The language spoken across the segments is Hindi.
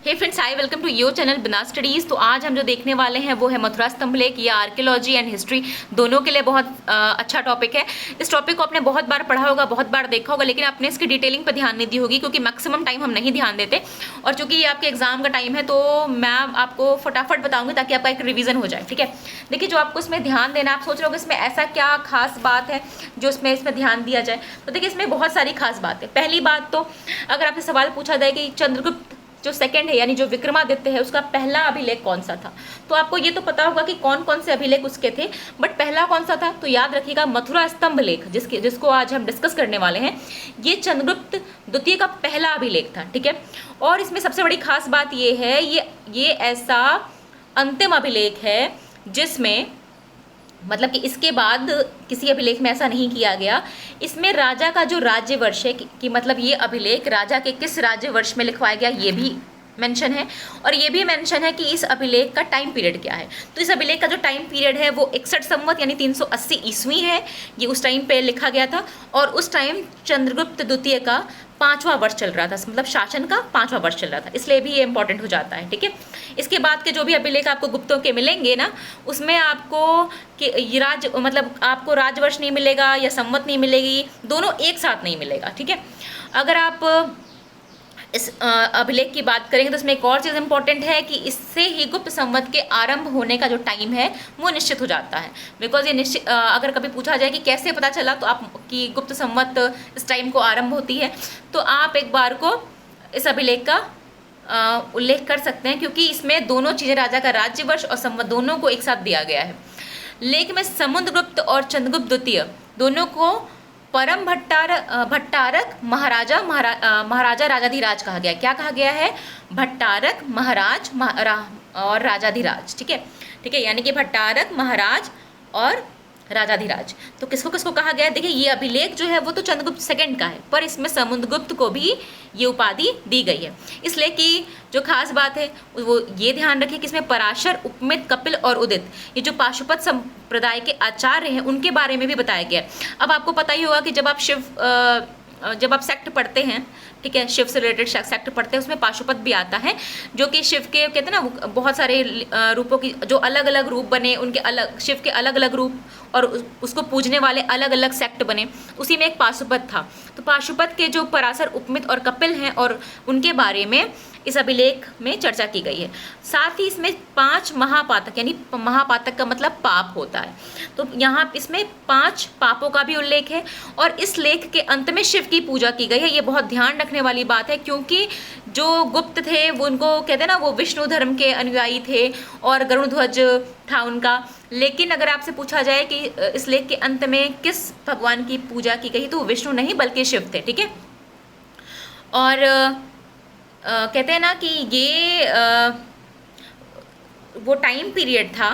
Hey friends, hi, welcome to your channel Bina studies. तो आज हम जो देखने वाले हैं वो है मथुरा स्तंभ लेख। या आर्कियोलॉजी एंड हिस्ट्री दोनों के लिए बहुत अच्छा टॉपिक है। इस टॉपिक को आपने बहुत बार पढ़ा होगा, बहुत बार देखा होगा, लेकिन आपने इसकी डिटेलिंग पर ध्यान नहीं दी होगी क्योंकि मैक्सिमम टाइम हम नहीं ध्यान देते। और चूंकि ये आपके एग्जाम का टाइम है तो मैं आपको फटाफट बताऊंगी ताकि आपका एक रिविजन हो जाए। ठीक है, देखिए जो आपको इसमें ध्यान देना, आप सोच रहे हो इसमें ऐसा क्या खास बात है जो इसमें ध्यान दिया जाए। तो देखिए इसमें बहुत सारी खास बात है। पहली बात तो अगर आपसे सवाल पूछा जाए कि चंद्रगुप्त जो सेकंड है यानी जो विक्रमादित्य है उसका पहला अभिलेख कौन सा था, तो आपको ये तो पता होगा कि कौन कौन से अभिलेख उसके थे, बट पहला कौन सा था तो याद रखिएगा मथुरा स्तंभ लेख, जिसको आज हम डिस्कस करने वाले हैं। ये चंद्रगुप्त द्वितीय का पहला अभिलेख था। ठीक है, और इसमें सबसे बड़ी खास बात ये है, ये ऐसा अंतिम अभिलेख है जिसमें मतलब कि इसके बाद किसी अभिलेख में ऐसा नहीं किया गया। इसमें राजा का जो राज्य वर्ष है कि मतलब ये अभिलेख राजा के किस राज्य वर्ष में लिखवाया गया ये भी मेंशन है, और ये भी मेंशन है कि इस अभिलेख का टाइम पीरियड क्या है। तो इस अभिलेख का जो टाइम पीरियड है वो 61 संवत यानी 380 ईस्वी है। ये उस टाइम पे लिखा गया था और उस टाइम चंद्रगुप्त द्वितीय का 5वां वर्ष चल रहा था, मतलब शासन का 5वां वर्ष चल रहा था, इसलिए भी ये इंपॉर्टेंट हो जाता है। ठीक है, इसके बाद के जो भी अभिलेख आपको गुप्तों के मिलेंगे ना, उसमें आपको कि मतलब आपको राजवर्ष नहीं मिलेगा या संवत नहीं मिलेगी, दोनों एक साथ नहीं मिलेगा। ठीक है, अगर आप इस अभिलेख की बात करेंगे तो इसमें एक और चीज़ इंपॉर्टेंट है कि इससे ही गुप्त संवत के आरंभ होने का जो टाइम है वो निश्चित हो जाता है। बिकॉज ये निश्चित अगर कभी पूछा जाए कि कैसे पता चला तो आप कि गुप्त संवत इस टाइम को आरंभ होती है, तो आप एक बार को इस अभिलेख का उल्लेख कर सकते हैं क्योंकि इसमें दोनों चीज़ें, राजा का राज्य वर्ष और संवत, दोनों को एक साथ दिया गया है। लेख में समुद्रगुप्त और चंद्रगुप्त द्वितीय दोनों को परम भट्टारक महाराजा राजाधिराज कहा गया है। क्या कहा गया है? भट्टारक महाराज और राजाधिराज। ठीक है, यानी कि भट्टारक, महाराज और राजाधिराज। तो किसको किसको कहा गया है? देखिए ये अभिलेख जो है वो तो चंद्रगुप्त सेकंड का है, पर इसमें समुद्रगुप्त को भी ये उपाधि दी गई है। इसलिए कि जो खास बात है वो ये ध्यान रखिए कि इसमें पराशर, उपमित, कपिल और उदित, ये जो पाशुपत संप्रदाय के आचार्य हैं उनके बारे में भी बताया गया है। अब आपको पता ही होगा कि जब आप सेक्ट पढ़ते हैं, ठीक है, शिव से रिलेटेड सेक्ट पढ़ते हैं, उसमें पाशुपत भी आता है जो कि शिव के कहते हैं ना बहुत सारे रूपों की जो अलग अलग रूप बने, उनके अलग शिव के अलग अलग रूप और उसको पूजने वाले अलग अलग सेक्ट बने, उसी में एक पाशुपत था। तो पाशुपत के जो पराशर, उपमित और कपिल हैं और उनके बारे में इस अभिलेख में चर्चा की गई है। साथ ही इसमें 5 महापातक, यानी महापातक का मतलब पाप होता है, तो यहाँ इसमें 5 पापों का भी उल्लेख है। और इस लेख के अंत में शिव की पूजा की गई है। ये बहुत ध्यान रखने वाली बात है क्योंकि जो गुप्त थे वो उनको कहते हैं ना वो विष्णु धर्म के अनुयायी थे और गरुड़ ध्वज था उनका। लेकिन अगर आपसे पूछा जाए कि इस लेख के अंत में किस भगवान की पूजा की गई तो विष्णु नहीं बल्कि शिव थे। ठीक है, और कहते हैं ना कि ये वो टाइम पीरियड था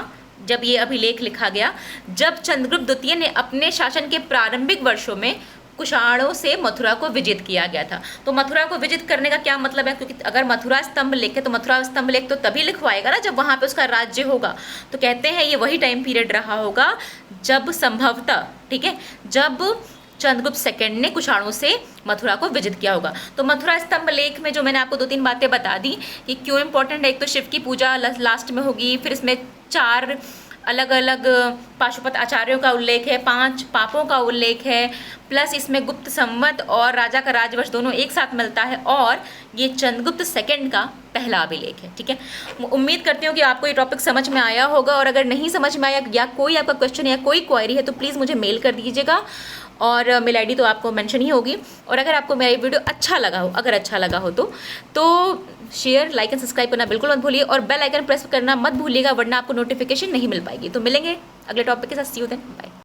जब ये अभिलेख लिखा गया, जब चंद्रगुप्त द्वितीय ने अपने शासन के प्रारंभिक वर्षों में कुषाणों से मथुरा को विजित किया गया था। तो मथुरा को विजित करने का क्या मतलब है? क्योंकि अगर मथुरा स्तंभ लेख है तो मथुरा स्तंभ लेख तो तभी लिखवाएगा ना जब वहाँ पे उसका राज्य होगा। तो कहते हैं ये वही टाइम पीरियड रहा होगा जब संभवतः, ठीक है, जब चंद्रगुप्त सेकंड ने कुषाणों से मथुरा को विजित किया होगा। तो मथुरा स्तंभ लेख में जो मैंने आपको 2-3 बातें बता दी कि क्यों इंपॉर्टेंट है। एक तो शिव की पूजा लास्ट में होगी, फिर इसमें 4 अलग अलग पाशुपत आचार्यों का उल्लेख है, 5 पापों का उल्लेख है, प्लस इसमें गुप्त संवत और राजा का राजवर्ष दोनों एक साथ मिलता है, और ये चंद्रगुप्त सेकंड का पहला अभिलेख है। ठीक है, उम्मीद करती हूँ कि आपको ये टॉपिक समझ में आया होगा, और अगर नहीं समझ में आया या कोई आपका क्वेश्चन या कोई क्वेरी है तो प्लीज़ मुझे मेल कर दीजिएगा, और मेल आईडी तो आपको मेंशन ही होगी। और अगर आपको मेरा वीडियो अच्छा लगा हो तो शेयर, लाइक एंड सब्सक्राइब करना बिल्कुल मत भूलिए, और बेल आइकन प्रेस करना मत भूलिएगा, वरना आपको नोटिफिकेशन नहीं मिल पाएगी। तो मिलेंगे अगले टॉपिक के साथ। सी यू देन, बाय।